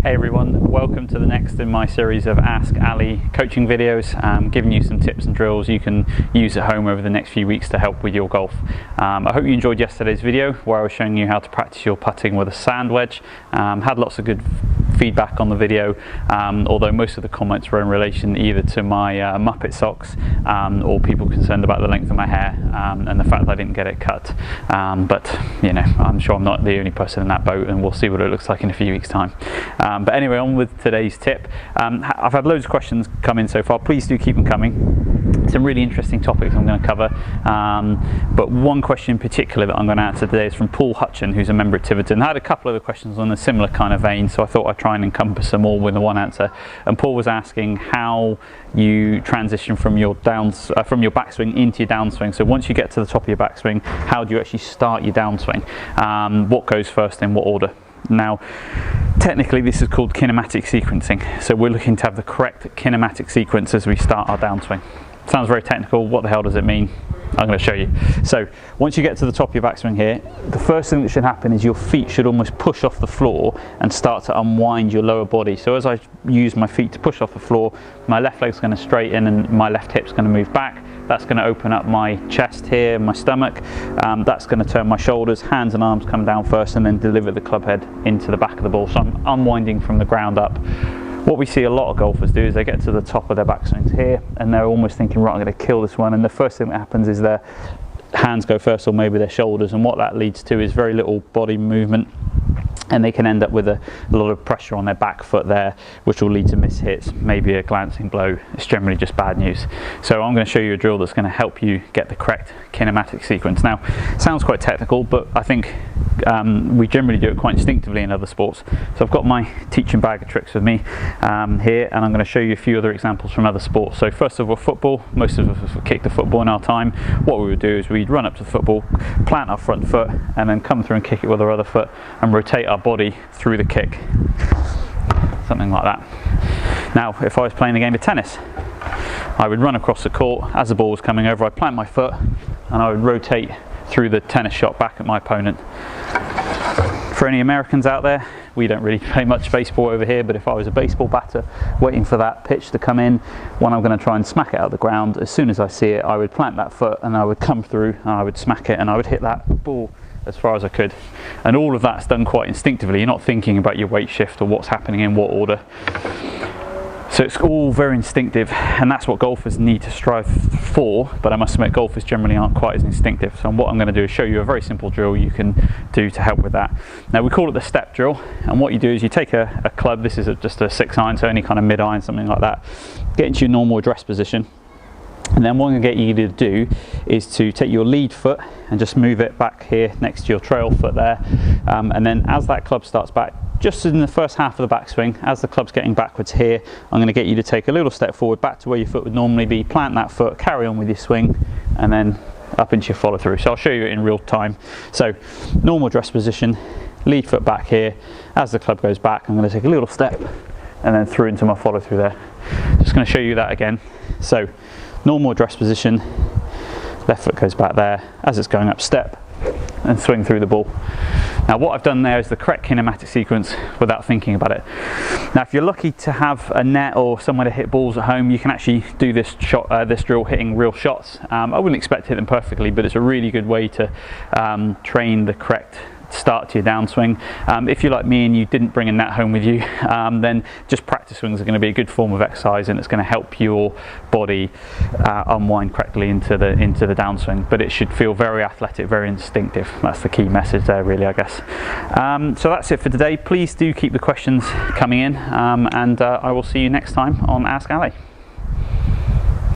Hey everyone, welcome to the next in my series of Ask Ali coaching videos, giving you some tips and drills you can use at home over the next few weeks to help with your golf. I hope you enjoyed yesterday's video where I was showing you how to practice your putting with a sand wedge. Had lots of good feedback on the video, although most of the comments were in relation either to my Muppet socks or people concerned about the length of my hair and the fact that I didn't get it cut. But you know, I'm sure I'm not the only person in that boat, and we'll see what it looks like in a few weeks' time. But anyway, on with today's tip. I've had loads of questions come in so far. Please do keep them coming. Some really interesting topics I'm going to cover, but one question in particular that I'm going to answer today is from Paul Hutchin, who's a member at Tiverton. I had a couple of other questions on a similar kind of vein, so I thought I'd try and encompass them all with the one answer. And Paul was asking how you transition from your backswing into your downswing. So once you get to the top of your backswing, how do you actually start your downswing? What goes first, in what order? Now, technically this is called kinematic sequencing. So we're looking to have the correct kinematic sequence as we start our downswing. Sounds very technical. What the hell does it mean? I'm going to show you. So once you get to the top of your backswing here, the first thing that should happen is your feet should almost push off the floor and start to unwind your lower body. So as I use my feet to push off the floor, my left leg's going to straighten and my left hip's going to move back. That's going to open up my chest here, my stomach. That's going to turn my shoulders, hands and arms come down first, and then deliver the club head into the back of the ball. So I'm unwinding from the ground up. What we see a lot of golfers do is they get to the top of their backswings here and they're almost thinking, right, I'm going to kill this one, and the first thing that happens is their hands go first, or maybe their shoulders, and what that leads to is very little body movement, and they can end up with a lot of pressure on their back foot there, which will lead to missed hits, maybe a glancing blow. It's generally just bad news. So I'm going to show you a drill that's going to help you get the correct kinematic sequence. Now, it sounds quite technical, but I think we generally do it quite instinctively in other sports. So I've got my teaching bag of tricks with me here, and I'm going to show you a few other examples from other sports. So first of all, football. Most of us have kicked the football in our time. What we would do is we'd run up to the football, plant our front foot, and then come through and kick it with our other foot and rotate our body through the kick, something like that. Now, if I was playing a game of tennis, I would run across the court. As the ball was coming over, I'd plant my foot and I would rotate through the tennis shot back at my opponent. For any Americans out there, we don't really play much baseball over here, but if I was a baseball batter waiting for that pitch to come in, when I'm going to try and smack it out of the ground, as soon as I see it, I would plant that foot and I would come through and I would smack it and I would hit that ball as far as I could. And all of that's done quite instinctively. You're not thinking about your weight shift or what's happening in what order. So it's all very instinctive, and that's what golfers need to strive for, but I must admit golfers generally aren't quite as instinctive. So what I'm going to do is show you a very simple drill you can do to help with that. Now, we call it the step drill, and what you do is you take a club. This is just a 6-iron, so any kind of mid-iron, something like that. Get into your normal address position. And then what I'm going to get you to do is to take your lead foot and just move it back here next to your trail foot there. And then as that club starts back, just in the first half of the backswing, as the club's getting backwards here, I'm going to get you to take a little step forward back to where your foot would normally be, plant that foot, carry on with your swing, and then up into your follow through. So I'll show you it in real time. So normal dress position, lead foot back here. As the club goes back, I'm going to take a little step and then through into my follow through there. Just going to show you that again. So normal address position, left foot goes back there, as it's going up, step and swing through the ball. Now what I've done there is the correct kinematic sequence without thinking about it. Now if you're lucky to have a net or somewhere to hit balls at home, you can actually do this drill hitting real shots. I wouldn't expect to hit them perfectly, but it's a really good way to train the correct start to your downswing. If you're like me and you didn't bring a net home with you, then just practice swings are going to be a good form of exercise, and it's going to help your body unwind correctly into the downswing. But it should feel very athletic, very instinctive. That's the key message there, really, I guess. So that's it for today. Please do keep the questions coming in, and I will see you next time on Ask Ali.